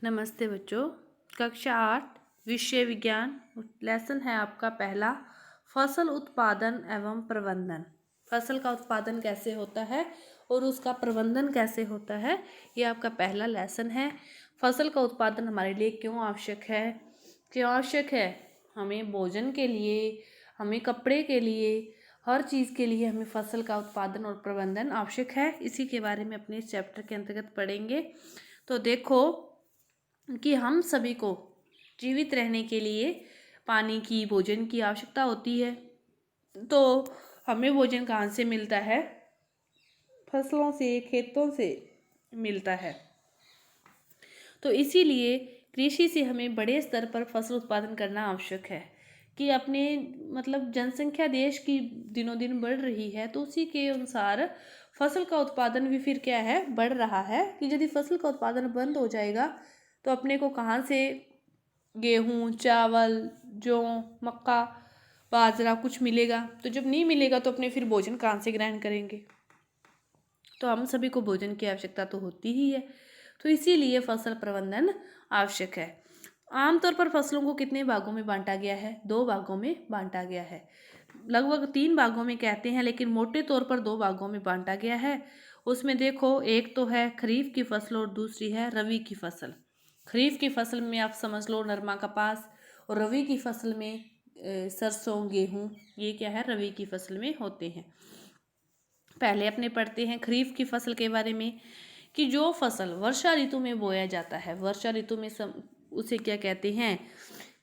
नमस्ते बच्चों। कक्षा 8 विषय विज्ञान लेसन है आपका पहला, फसल उत्पादन एवं प्रबंधन। फसल का उत्पादन कैसे होता है और उसका प्रबंधन कैसे होता है, ये आपका पहला लेसन है। फसल का उत्पादन हमारे लिए क्यों आवश्यक है? क्यों आवश्यक है? हमें भोजन के लिए, हमें कपड़े के लिए, हर चीज़ के लिए हमें फसल का उत्पादन और प्रबंधन आवश्यक है। इसी के बारे में अपने इस चैप्टर के अंतर्गत पढ़ेंगे। तो देखो कि हम सभी को जीवित रहने के लिए पानी की, भोजन की आवश्यकता होती है। तो हमें भोजन कहाँ से मिलता है? फसलों से, खेतों से मिलता है। तो इसीलिए कृषि से हमें बड़े स्तर पर फसल उत्पादन करना आवश्यक है कि अपने जनसंख्या देश की दिनों दिन बढ़ रही है, तो उसी के अनुसार फसल का उत्पादन भी फिर क्या है, बढ़ रहा है। कि यदि फसल का उत्पादन बंद हो जाएगा तो अपने को कहाँ से गेहूँ, चावल, जौ, मक्का, बाजरा कुछ मिलेगा? तो जब नहीं मिलेगा तो अपने फिर भोजन कहाँ से ग्रहण करेंगे? तो हम सभी को भोजन की आवश्यकता तो होती ही है। तो इसीलिए फसल प्रबंधन आवश्यक है। आमतौर पर फसलों को कितने भागों में बांटा गया है? 2 भागों में बांटा गया है। लगभग 3 भागों में कहते हैं, लेकिन मोटे तौर पर 2 भागों में बांटा गया है। उसमें देखो, एक तो है खरीफ की फसल और दूसरी है रबी की फसल। खरीफ की फसल में आप समझ लो नरमा, कपास, और रबी की फसल में सरसों, गेहूँ, ये क्या है, रबी की फसल में होते हैं। पहले अपने पढ़ते हैं खरीफ की फसल के बारे में कि जो फसल वर्षा ऋतु में बोया जाता है, वर्षा ऋतु में उसे क्या कहते हैं?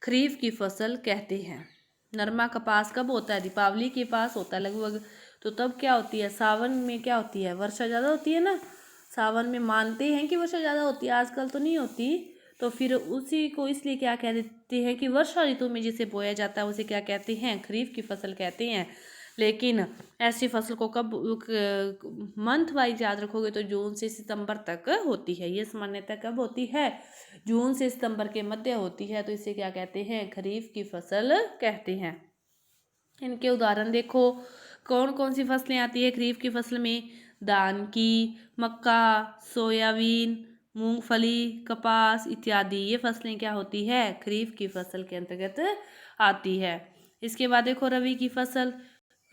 खरीफ की फसल कहते हैं। नरमा, कपास कब होता है? दीपावली के पास होता है लगभग। तो तब क्या होती है? सावन में क्या होती है? वर्षा ज़्यादा होती है ना। सावन में मानते हैं कि वर्षा ज़्यादा होती है, आजकल तो नहीं होती। तो फिर उसी को इसलिए क्या कह देते हैं कि वर्षा ऋतु में जिसे बोया जाता है उसे क्या कहते हैं? खरीफ की फसल कहते हैं। लेकिन ऐसी फसल को कब मंथ वाइज याद रखोगे तो जून से सितंबर तक होती है। ये सामान्यतः कब होती है? जून से सितंबर के मध्य होती है। तो इसे क्या कहते हैं? खरीफ की फसल कहते हैं। इनके उदाहरण देखो, कौन कौन सी फसलें आती है खरीफ की फसल में? धान की, मक्का, सोयाबीन, मूंगफली, कपास इत्यादि, ये फसलें क्या होती है? खरीफ की फसल के अंतर्गत आती है। इसके बाद देखो रबी की फसल।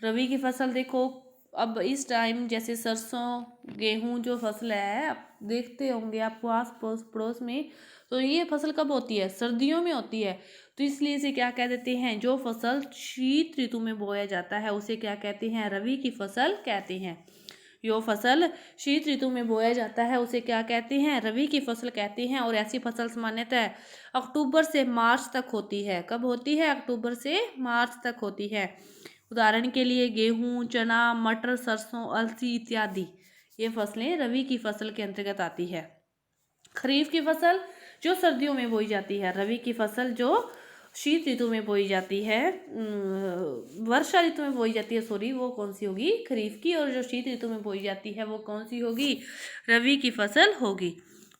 रबी की फसल देखो, अब इस टाइम जैसे सरसों, गेहूं जो फसल है, आप देखते होंगे आपको आस पड़ोस पड़ोस में, तो ये फसल कब होती है? सर्दियों में होती है। तो इसलिए इसे क्या कह देते हैं? जो फसल शीत ऋतु में बोया जाता है उसे क्या कहते हैं? रबी की फसल कहते हैं। जो फसल शीत ऋतु में बोया जाता है उसे क्या कहते हैं? रबी की फसल कहते हैं। और ऐसी फसल सामान्यतः अक्टूबर से मार्च तक होती है। कब होती है? अक्टूबर से मार्च तक होती है। उदाहरण के लिए गेहूँ, चना, मटर, सरसों, अलसी इत्यादि, ये फसलें रबी की फसल के अंतर्गत आती है। खरीफ की फसल जो सर्दियों में बोई जाती है, रबी की फसल जो शीत ऋतु में बोई जाती है, वर्षा ऋतु में बोई जाती है, सॉरी, वो कौन सी होगी? खरीफ की। और जो शीत ऋतु में बोई जाती है वो कौन सी होगी? रबी की फसल होगी।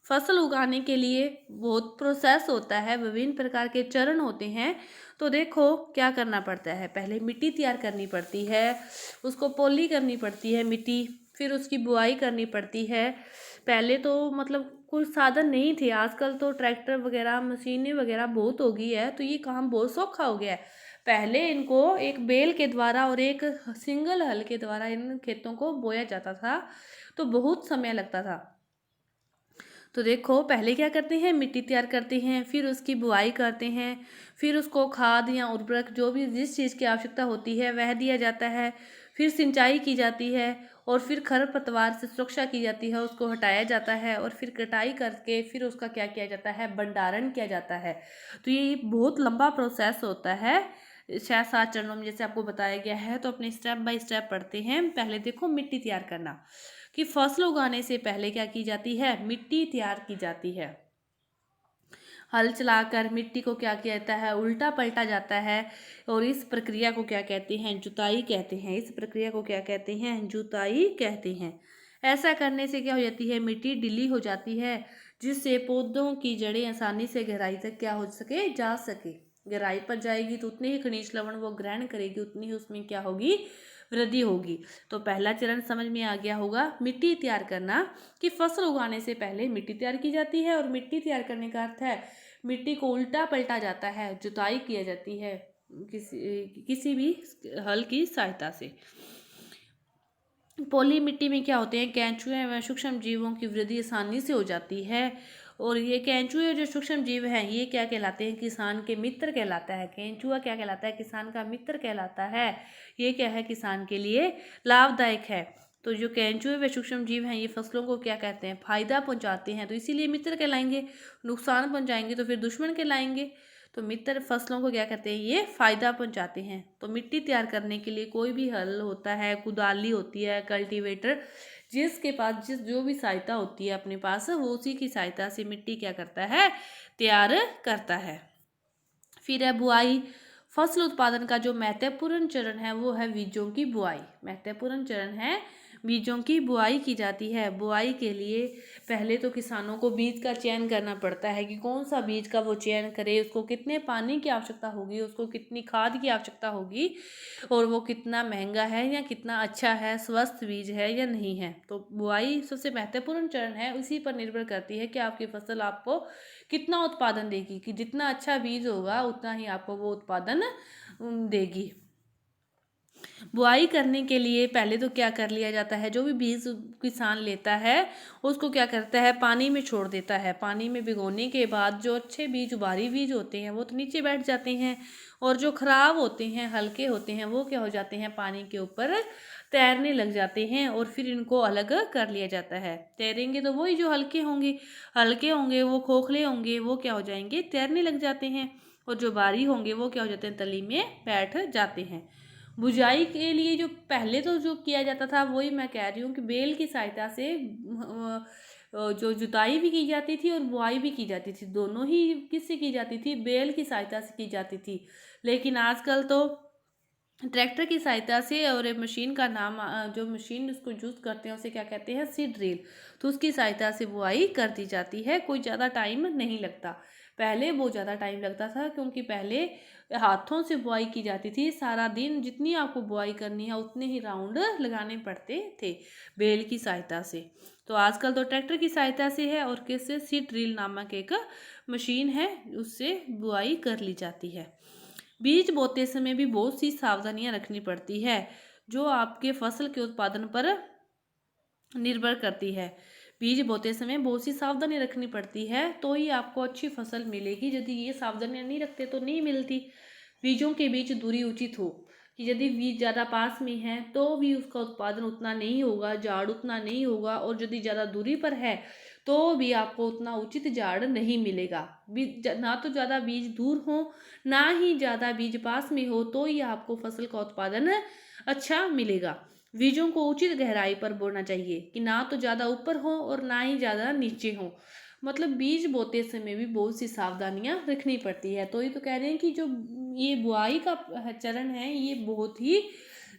फसल उगाने के लिए बहुत प्रोसेस होता है, विभिन्न प्रकार के चरण होते हैं। तो देखो क्या करना पड़ता है, पहले मिट्टी तैयार करनी पड़ती है, उसको पौली करनी पड़ती है मिट्टी, फिर उसकी बुआई करनी पड़ती है। पहले तो कोई साधन नहीं थे, आजकल तो ट्रैक्टर वगैरह, मशीनें वगैरह बहुत हो गई है, तो ये काम बहुत सौखा हो गया है। पहले इनको एक बेल के द्वारा और एक सिंगल हल के द्वारा इन खेतों को बोया जाता था, तो बहुत समय लगता था। तो देखो पहले क्या करते हैं, मिट्टी तैयार करते हैं, फिर उसकी बुआई करते हैं, फिर उसको खाद या उर्वरक जो भी जिस चीज़ की आवश्यकता होती है वह दिया जाता है, फिर सिंचाई की जाती है, और फिर खरपतवार से सुरक्षा की जाती है, उसको हटाया जाता है, और फिर कटाई करके फिर उसका क्या किया जाता है? भंडारण किया जाता है। तो ये बहुत लंबा प्रोसेस होता है, 6-7 चरणों में जैसे आपको बताया गया है। तो अपने स्टेप बाय स्टेप पढ़ते हैं। पहले देखो मिट्टी तैयार करना, कि फसल उगाने से पहले क्या की जाती है? मिट्टी तैयार की जाती है। हल चलाकर मिट्टी को क्या किया जाता है? उल्टा पलटा जाता है, और इस प्रक्रिया को क्या कहते हैं? जुताई कहते हैं। इस प्रक्रिया को क्या कहते हैं? जुताई कहते हैं। ऐसा करने से क्या हो जाती है? मिट्टी ढीली हो जाती है, जिससे पौधों की जड़ें आसानी से गहराई तक क्या हो सके? जा सके। गहराई पर जाएगी तो उतने ही खनिज लवण वो ग्रहण करेगी, उतनी ही उसमें क्या होगी? वृद्धि होगी। तो पहला चरण समझ में आ गया होगा, मिट्टी तैयार करना, कि फसल उगाने से पहले मिट्टी तैयार की जाती है। और मिट्टी तैयार करने का अर्थ है मिट्टी को उल्टा पलटा जाता है, जुताई की जाती है किसी भी हल की सहायता से। पॉली मिट्टी में क्या होते हैं, केंचुए एवं सूक्ष्म जीवों की वृद्धि आसानी से हो जाती है। और ये केंचुए जो सूक्ष्म जीव हैं ये क्या कहलाते हैं, किसान के मित्र कहलाता है। केंचुआ क्या कहलाता है, किसान का मित्र कहलाता है। ये क्या है, किसान के लिए लाभदायक है। तो जो केंचुए व सूक्ष्म जीव हैं ये फसलों को क्या कहते हैं, फायदा पहुंचाते हैं, तो इसीलिए मित्र कहलाएंगे। नुकसान पहुंचाएंगे तो फिर दुश्मन कहलाएंगे। तो मित्र फसलों को क्या कहते हैं, ये फायदा पहुंचाते हैं। तो मिट्टी तैयार करने के लिए कोई भी हल होता है, कुदाली होती है, कल्टीवेटर, जिसके पास जो भी सहायता होती है अपने पास, वो उसी की सहायता से मिट्टी क्या करता है, तैयार करता है। फिर है बुआई। फसल उत्पादन का जो महत्वपूर्ण चरण है वो है बीजों की बुआई। महत्वपूर्ण चरण है, बीजों की बुआई की जाती है। बुआई के लिए पहले तो किसानों को बीज का चयन करना पड़ता है कि कौन सा बीज का वो चयन करे, उसको कितने पानी की आवश्यकता होगी, उसको कितनी खाद की आवश्यकता होगी, और वो कितना महंगा है या कितना अच्छा है, स्वस्थ बीज है या नहीं है। तो बुआई सबसे महत्वपूर्ण चरण है, उसी पर निर्भर करती है कि आपकी फसल आपको कितना उत्पादन देगी, कि जितना अच्छा बीज होगा उतना ही आपको वो उत्पादन देगी। बुआई करने के लिए पहले तो क्या कर लिया जाता है, जो भी बीज किसान लेता है उसको क्या करता है, पानी में छोड़ देता है। पानी में भिगोने के बाद जो अच्छे बीज, भारी बीज होते हैं वो तो नीचे बैठ जाते हैं, और जो खराब होते हैं, हल्के होते हैं, वो क्या हो जाते हैं, पानी के ऊपर तैरने लग जाते हैं, और फिर इनको अलग कर लिया जाता है। तैरेंगे तो वही जो हल्के होंगे, वो खोखले होंगे, वो क्या हो जाएंगे, तैरने लग जाते हैं, और जो भारी होंगे वो क्या हो जाते हैं, तली में बैठ जाते हैं। बुझाई के लिए जो पहले तो जो किया जाता था वही मैं कह रही हूँ कि बैल की सहायता से जो जुताई भी की जाती थी और बुआई भी की जाती थी। दोनों ही किससे की जाती थी, बैल की सहायता से की जाती थी। लेकिन आजकल तो ट्रैक्टर की सहायता से, और एक मशीन का नाम जो मशीन उसको यूज़ करते हैं उसे क्या कहते हैं, सीड ड्रिल, तो उसकी सहायता से बुआई कर दी जाती है। कोई ज़्यादा टाइम नहीं लगता। पहले बहुत ज़्यादा टाइम लगता था, क्योंकि पहले हाथों से बुआई की जाती थी। सारा दिन जितनी आपको बुआई करनी है उतने ही राउंड लगाने पड़ते थे बैल की सहायता से। तो आजकल तो ट्रैक्टर की सहायता से है, और किससे, सीड ड्रिल नामक एक मशीन है, उससे बुआई कर ली जाती है। बीज बोते समय भी बहुत सी सावधानियां रखनी पड़ती है, जो आपके फसल के उत्पादन पर निर्भर करती है। बीज बोते समय बहुत सी सावधानियां रखनी पड़ती है, तो ही आपको अच्छी फसल मिलेगी। यदि ये सावधानियां नहीं रखते तो नहीं मिलती। बीजों के बीच दूरी उचित हो, कि यदि बीज ज़्यादा पास में है तो भी उसका उत्पादन उतना नहीं होगा, झाड़ उतना नहीं होगा, और यदि ज़्यादा दूरी पर है तो भी आपको उतना उचित झाड़ नहीं मिलेगा। बीज ना तो ज़्यादा बीज दूर हो, ना ही ज़्यादा बीज पास में हो, तो ही आपको फसल का उत्पादन अच्छा मिलेगा। बीजों को उचित गहराई पर बोना चाहिए, कि ना तो ज़्यादा ऊपर हो और ना ही ज़्यादा नीचे हो। मतलब बीज बोते समय भी बहुत सी सावधानियां रखनी पड़ती है। तो ये तो कह रहे हैं कि जो ये बुआई का चरण है ये बहुत ही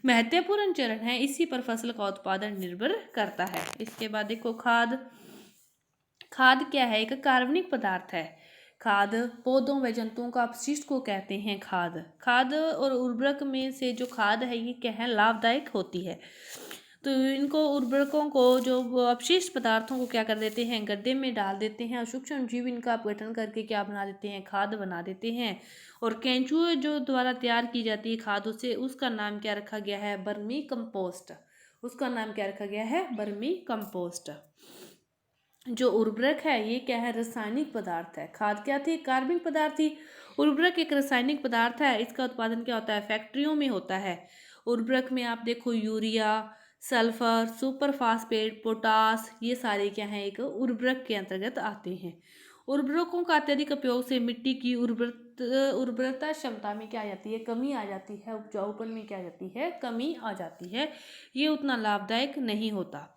महत्वपूर्ण चरण है, इसी पर फसल का उत्पादन निर्भर करता है। इसके बाद देखो खाद। खाद क्या है, एक कार्बनिक पदार्थ है। खाद पौधों व जंतुओं का अपशिष्ट को कहते हैं खाद। खाद और उर्वरक में से जो खाद है ये क्या है, लाभदायक होती है। तो इनको उर्वरकों को, जो अपशिष्ट पदार्थों को क्या कर देते हैं, गड्ढे में डाल देते हैं, और सूक्ष्म जीव इनका अपघटन करके क्या बना देते हैं, खाद बना देते हैं। और केंचुए जो द्वारा तैयार की जाती है खाद, उसे उसका नाम क्या रखा गया है, बर्मी कंपोस्ट। उसका नाम क्या रखा गया है, बर्मी कंपोस्ट। जो उर्वरक है ये क्या है, रासायनिक पदार्थ है। खाद क्या थी, कार्बनिक पदार्थ थी। उर्वरक एक रासायनिक पदार्थ है। इसका उत्पादन क्या होता है, फैक्ट्रियों में होता है। उर्वरक में आप देखो urea, sulphur, super phosphate, potash, ये सारे क्या हैं, एक उर्वरक के अंतर्गत आते हैं। उर्वरकों का अत्यधिक उपयोग से मिट्टी की उर्वरता क्षमता में क्या आ जाती है, कमी आ जाती है। उपजाऊपन में क्या आ जाती है, कमी आ जाती है। ये उतना लाभदायक नहीं होता।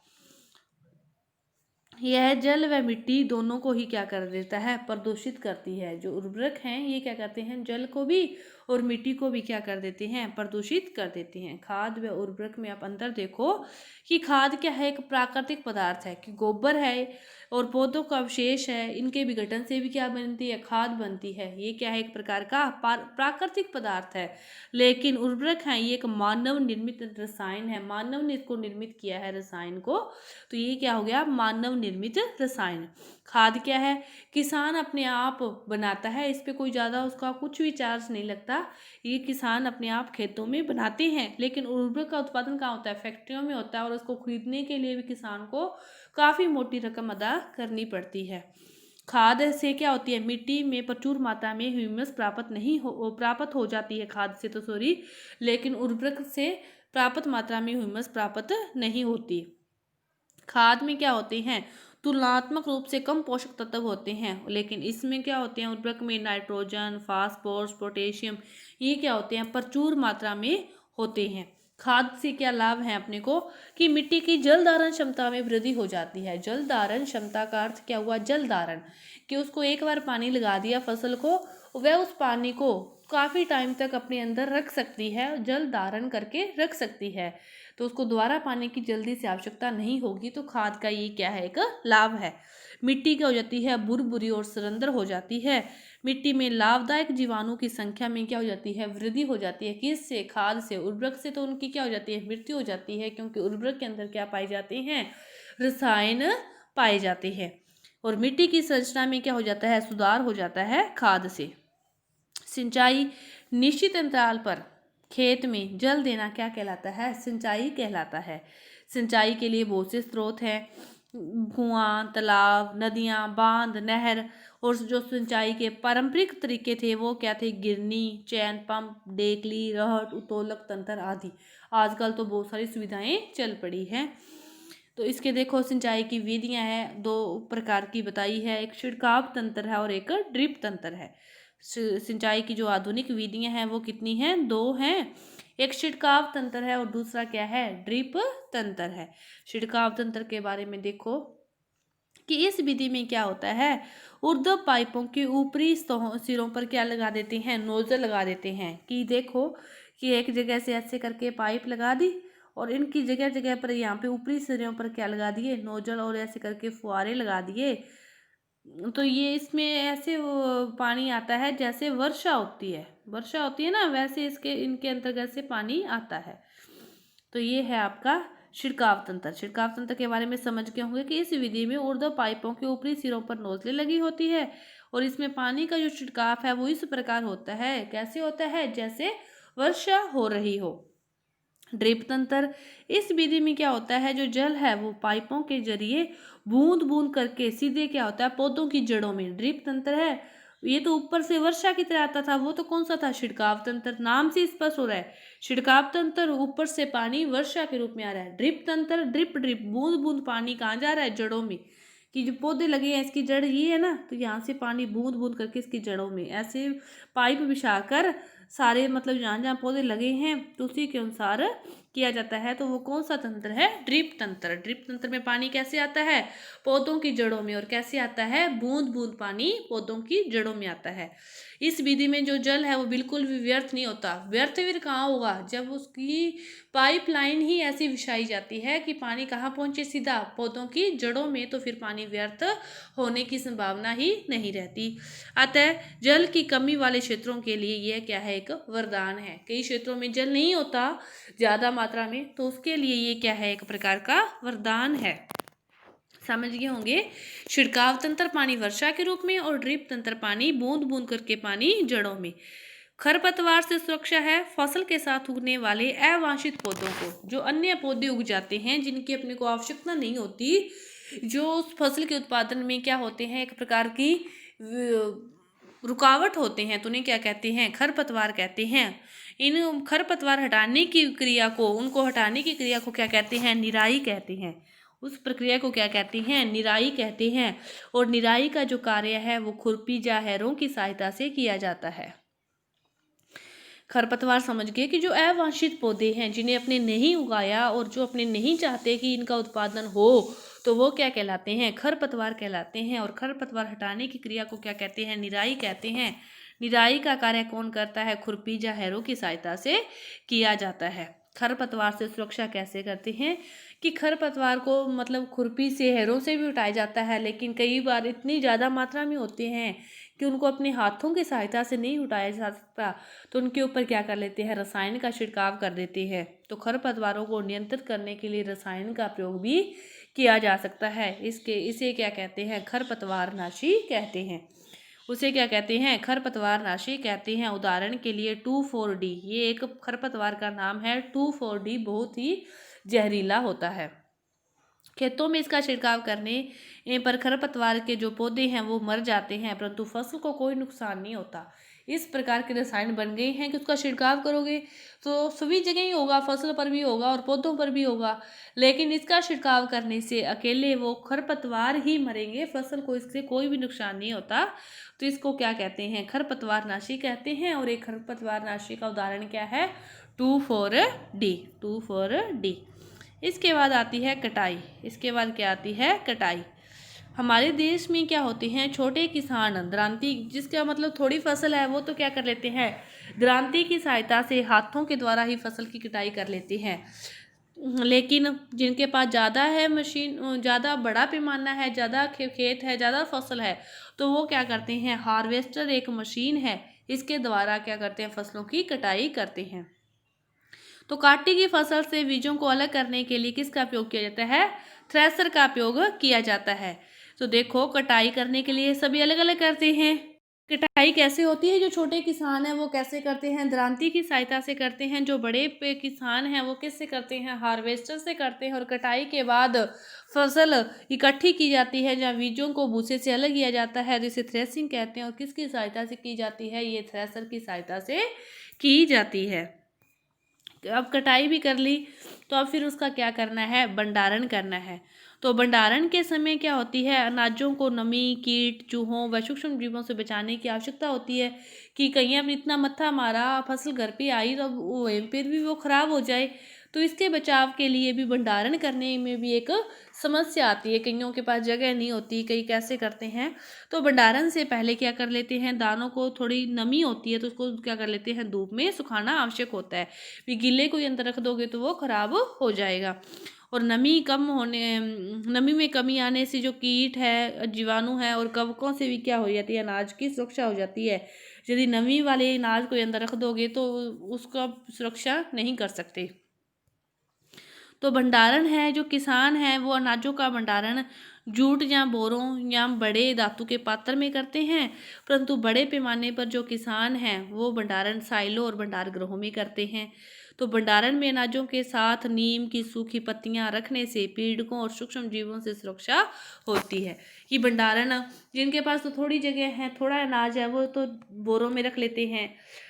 यह जल व मिट्टी दोनों को ही क्या कर देता है, प्रदूषित करती है। जो उर्वरक हैं ये क्या करते हैं, जल को भी और मिट्टी को भी क्या कर देते हैं, प्रदूषित कर देते हैं। खाद व उर्वरक में आप अंतर देखो कि खाद क्या है, एक प्राकृतिक पदार्थ है, कि गोबर है और पौधों का अवशेष है, इनके विघटन से भी क्या बनती है, खाद बनती है। ये क्या है, एक प्रकार का प्राकृतिक पदार्थ है। लेकिन उर्वरक है ये एक मानव निर्मित रसायन है, मानव ने इसको निर्मित किया है रसायन को, तो ये क्या हो गया, मानव निर्मित रसायन। खाद क्या है, किसान अपने आप बनाता है, इस पे कोई ज़्यादा उसका कुछ भी चार्ज नहीं लगता, ये किसान अपने आप खेतों में बनाते हैं। लेकिन उर्वरक का उत्पादन कहाँ होता है, फैक्ट्रियों में होता है, और उसको खरीदने के लिए भी किसान को काफ़ी मोटी रकम अदा करनी पड़ती है। खाद से क्या होती है, मिट्टी में प्रचुर मात्रा में ह्यूमस प्राप्त हो जाती है खाद से, तो सॉरी, लेकिन उर्वरक से प्राप्त मात्रा में ह्यूमस प्राप्त नहीं होती। खाद में क्या होते हैं, तुलनात्मक रूप से कम पोषक तत्व होते हैं, लेकिन इसमें क्या होते हैं, उर्वरक में नाइट्रोजन, फास्फोरस, पोटेशियम, ये क्या होते हैं, प्रचुर मात्रा में होते हैं। खाद से क्या लाभ है अपने को, कि मिट्टी की जल धारण क्षमता में वृद्धि हो जाती है। जल धारण क्षमता का अर्थ क्या हुआ, जल धारण, कि उसको एक बार पानी लगा दिया फसल को, वह उस पानी को काफ़ी टाइम तक अपने अंदर रख सकती है, जल धारण करके रख सकती है, तो उसको दोबारा पानी की जल्दी से आवश्यकता नहीं होगी। तो खाद का ये क्या है, एक लाभ है। मिट्टी क्या हो जाती है, भुरभुरी और सरंदर हो जाती है। मिट्टी में लाभदायक जीवाणु की संख्या में क्या हो जाती है, वृद्धि हो जाती है। किससे, खाद से। उर्वरक से तो उनकी क्या हो जाती है, मृत्यु हो जाती है, क्योंकि उर्वरक के अंदर क्या पाए जाते हैं, रसायन पाए जाते हैं। और मिट्टी की संरचना में क्या हो जाता है, सुधार हो जाता है खाद से। सिंचाई, निश्चित अंतराल पर खेत में जल देना क्या कहलाता है, सिंचाई कहलाता है। सिंचाई के लिए बहुत से स्रोत हैं, कुआं, तालाब, नदियां, बांध, नहर। और जो सिंचाई के पारंपरिक तरीके थे वो क्या थे, गिरनी, चैन पंप, डेकली, रहट, उत्तोलक तंत्र आदि। आजकल तो बहुत सारी सुविधाएं चल पड़ी हैं। तो इसके देखो सिंचाई की विधियां हैं, दो प्रकार की बताई है, एक छिड़काव तंत्र है और एक ड्रिप तंत्र है। सिंचाई की जो आधुनिक विधियां हैं वो कितनी हैं, दो हैं। एक छिड़काव तंत्र है और दूसरा क्या है, ड्रिप तंत्र है। छिड़काव तंत्र के बारे में देखो कि इस विधि में क्या होता है, ऊर्ध्व पाइपों के ऊपरी सिरों पर क्या लगा देते हैं, नोजल लगा देते हैं। कि देखो कि एक जगह से ऐसे करके पाइप लगा दी, और इनकी जगह जगह पर यहाँ पे ऊपरी सिरों पर क्या लगा दिए, नोजल, और ऐसे करके फुहारे लगा दिए। तो ये इसमें ऐसे वो पानी आता है जैसे वर्षा होती है ना, वैसे इसके इनके अंतर्गत से पानी आता है। तो ये है आपका छिड़काव तंत्र। छिड़काव तंत्र के बारे में समझ गए होंगे कि इस विधि में ऊर्ध्व पाइपों के ऊपरी सिरों पर नोजलें लगी होती है, और इसमें पानी का जो छिड़काव है वो इस प्रकार होता है, कैसे होता है, जैसे वर्षा हो रही हो। ड्रिप तंत्र, इस विधि में क्या होता है, जो जल है वो पाइपों के जरिए बूंद बूंद करके सीधे क्या होता है, पौधों की जड़ों में। ड्रिप तंत्र है, ये तो ऊपर से वर्षा की तरह आता था, वो तो कौन सा था, छिड़काव तंत्र। नाम से स्पष्ट हो रहा है, छिड़काव तंत्र ऊपर से पानी वर्षा के रूप में आ रहा है। ड्रिप तंत्र, ड्रिप ड्रिप, बूंद बूंद पानी कहाँ जा रहा है, जड़ों में। कि जो पौधे लगे हैं इसकी जड़ ये है ना, तो यहाँ से पानी बूंद बूंद करके इसकी जड़ों में ऐसे पाइप बिछाकर सारे, मतलब जहाँ जहाँ पौधे लगे हैं तो उसी के अनुसार किया जाता है। तो वो कौन सा तंत्र है, ड्रिप तंत्र। ड्रिप तंत्र में पानी कैसे आता है, पौधों की जड़ों में, और कैसे आता है, बूंद बूंद पानी पौधों की जड़ों में आता है। इस विधि में जो जल है वो बिल्कुल भी व्यर्थ नहीं होता। व्यर्थ फिर कहाँ होगा, जब उसकी पाइपलाइन ही ऐसी बिछाई जाती है कि पानी कहाँ पहुँचे, सीधा पौधों की जड़ों में, तो फिर पानी व्यर्थ होने की संभावना ही नहीं रहती। अतः जल की कमी वाले क्षेत्रों के लिए यह क्या है, एक वरदान है। कई क्षेत्रों में जल नहीं होता ज़्यादा मात्रा में, तो उसके लिए ये क्या है, एक प्रकार का वरदान है। समझ गए होंगे, छिड़काव तंत्र पानी वर्षा के रूप में, और ड्रिप तंत्र पानी बूंद बूंद करके पानी जड़ों में। खरपतवार से सुरक्षा है, फसल के साथ उगने वाले अवांछित पौधों को, जो अन्य पौधे उग जाते हैं जिनकी अपने को आवश्यकता नहीं होती, जो उस फसल के उत्पादन में क्या होते हैं, एक प्रकार की रुकावट होते हैं, तो उन्हें क्या कहते हैं, खरपतवार कहते हैं। इन खरपतवार हटाने की क्रिया को, उनको हटाने की क्रिया को क्या कहते हैं, निराई कहते हैं। उस प्रक्रिया को क्या कहते हैं, निराई कहते हैं। और निराई का जो कार्य है वो खुरपी या हैरों की सहायता से किया जाता है। खरपतवार समझ गए कि जो अवांछित पौधे हैं जिन्हें अपने नहीं उगाया और जो अपने नहीं चाहते कि इनका उत्पादन हो, तो वो क्या कहलाते हैं, खरपतवार कहलाते हैं। और खरपतवार हटाने की क्रिया को क्या कहते हैं, निराई कहते हैं। निराई का कार्य कौन करता है, खुरपी या हैरों की सहायता से किया जाता है। खरपतवार से सुरक्षा कैसे करते हैं कि खरपतवार को मतलब खुरपी से, हेरों से भी उठाया जाता है, लेकिन कई बार इतनी ज़्यादा मात्रा में होते हैं कि उनको अपने हाथों की सहायता से नहीं उठाया जा सकता, तो उनके ऊपर क्या कर लेते हैं, रसायन का छिड़काव कर देते हैं। तो खरपतवारों को नियंत्रित करने के लिए रसायन का प्रयोग भी किया जा सकता है। इसे क्या कहते हैं, खरपतवार नाशी कहते हैं। उसे क्या कहते हैं, खरपतवार नाशी कहते हैं। उदाहरण के लिए 2,4-D, ये एक खरपतवार का नाम है। 2,4-D बहुत ही जहरीला होता है। खेतों में इसका छिड़काव करने पर खरपतवार के जो पौधे हैं वो मर जाते हैं, परंतु फसल को कोई नुकसान नहीं होता। इस प्रकार के रसायन बन गए हैं कि उसका छिड़काव करोगे तो सभी जगह ही होगा, फसल पर भी होगा और पौधों पर भी होगा, लेकिन इसका छिड़काव करने से अकेले वो खरपतवार ही मरेंगे, फसल को इससे कोई भी नुकसान नहीं होता। तो इसको क्या कहते हैं, खरपतवार नाशी कहते हैं। और एक खरपतवार नाशी का उदाहरण क्या है, 2,4-D। 2,4-D। इसके बाद आती है कटाई। इसके बाद क्या आती है, कटाई। हमारे देश में क्या होते हैं, छोटे किसान दरांती, जिसका मतलब थोड़ी फसल है, वो तो क्या कर लेते हैं, दरांती की सहायता से हाथों के द्वारा ही फसल की कटाई कर लेते हैं। लेकिन जिनके पास ज़्यादा है मशीन, ज़्यादा बड़ा पैमाना है, ज़्यादा खेत है, ज़्यादा फसल है, तो वो क्या करते हैं, हार्वेस्टर एक मशीन है, इसके द्वारा क्या करते हैं, फसलों की कटाई करते हैं। तो काटी की फसल से बीजों को अलग करने के लिए किसका उपयोग किया जाता है, थ्रेसर का उपयोग किया जाता है। तो देखो, कटाई करने के लिए सभी अलग अलग करते हैं। कटाई कैसे होती है, जो छोटे किसान हैं वो कैसे करते हैं, दरांती की सहायता से करते हैं। जो बड़े किसान हैं वो किससे करते हैं, हार्वेस्टर से करते हैं। और कटाई के बाद फसल इकट्ठी की जाती है, जहाँ बीजों को भूसे से अलग किया जाता है, जिसे थ्रेसिंग कहते हैं। और किसकी सहायता से की जाती है, ये थ्रेसर की सहायता से की जाती है। अब कटाई भी कर ली, तो अब फिर उसका क्या करना है, भंडारण करना है। तो भंडारण के समय क्या होती है, अनाजों को नमी, कीट, चूहों व सूक्ष्म जीवों से बचाने की आवश्यकता होती है कि कहीं अब इतना मत्था मारा, फसल घर पे आई तो फिर भी वो खराब हो जाए। तो इसके बचाव के लिए भी भंडारण करने में भी एक समस्या आती है। कईयों के पास जगह नहीं होती, कई कैसे करते हैं। तो भंडारण से पहले क्या कर लेते हैं, दानों को थोड़ी नमी होती है तो उसको क्या कर लेते हैं, धूप में सुखाना आवश्यक होता है। भी गीले कोई अंदर रख दोगे तो वो खराब हो जाएगा। और नमी में कमी आने से जो कीट है, जीवाणु है और कवकों से भी क्या हो जाती है, अनाज की सुरक्षा हो जाती है। यदि नमी वाले अनाज को अंदर रख दोगे तो उसका सुरक्षा नहीं कर सकते। तो भंडारण है, जो किसान है वो अनाजों का भंडारण जूट या बोरों या बड़े धातु के पात्र में करते हैं, परंतु बड़े पैमाने पर जो किसान हैं वो भंडारण साइलों और भंडार गृहों में करते हैं। तो भंडारण में अनाजों के साथ नीम की सूखी पत्तियां रखने से पीड़कों और सूक्ष्म जीवों से सुरक्षा होती है। कि भंडारण, जिनके पास तो थोड़ी जगह है, थोड़ा अनाज है, वो तो बोरों में रख लेते हैं,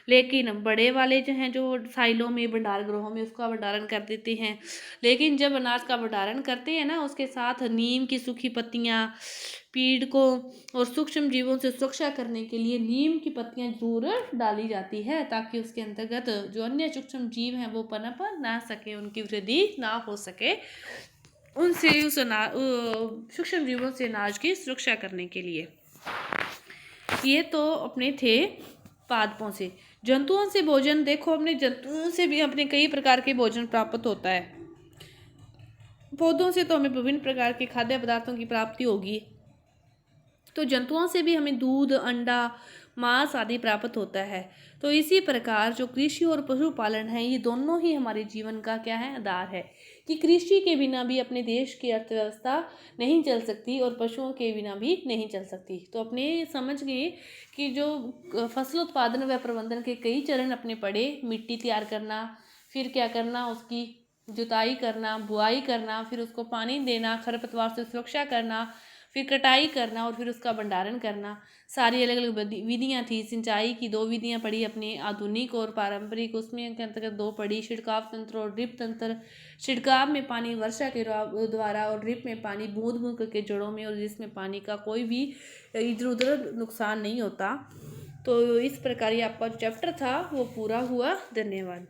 लेकिन बड़े वाले जो हैं, जो साइलों में, भंडार गृहों में उसका भंडारण कर देते हैं। लेकिन जब अनाज का भंडारण करते हैं ना, उसके साथ नीम की सूखी पत्तियां, पीड़कों और सूक्ष्म जीवों से सुरक्षा करने के लिए नीम की पत्तियां जरूर डाली जाती है, ताकि उसके अंतर्गत जो अन्य सूक्ष्म जीव हैं वो पनप ना सके, उनकी वृद्धि ना हो सके, उनसे उस सूक्ष्म जीवों से अनाज की सुरक्षा करने के लिए। ये तो अपने थे पादपों से। जंतुओं से भोजन, देखो अपने जंतुओं से भी अपने कई प्रकार के भोजन प्राप्त होता है। पौधों से तो हमें विभिन्न प्रकार के खाद्य पदार्थों की प्राप्ति होगी, तो जंतुओं से भी हमें दूध, अंडा, मांस आदि प्राप्त होता है। तो इसी प्रकार जो कृषि और पशुपालन है, ये दोनों ही हमारे जीवन का क्या है, आधार है। कि कृषि के बिना भी अपने देश की अर्थव्यवस्था नहीं चल सकती और पशुओं के बिना भी नहीं चल सकती। तो अपने समझ गए कि जो फसल उत्पादन व प्रबंधन के कई चरण अपने पड़े, मिट्टी तैयार करना, फिर क्या करना, उसकी जुताई करना, बुआई करना, फिर उसको पानी देना, खरपतवार से सुरक्षा करना, फिर कटाई करना और फिर उसका भंडारण करना। सारी अलग अलग विधियाँ थी। सिंचाई की 2 विधियाँ पड़ी अपने, आधुनिक और पारंपरिक। उसमें के अंतर्गत 2 पड़ी, छिड़काव तंत्र और ड्रिप तंत्र। छिड़काव में पानी वर्षा के द्वारा और ड्रिप में पानी बूंद बूंद करके जड़ों में, और जिसमें पानी का कोई भी इधर उधर नुकसान नहीं होता। तो इस प्रकार ये आपका चैप्टर था वो पूरा हुआ। धन्यवाद।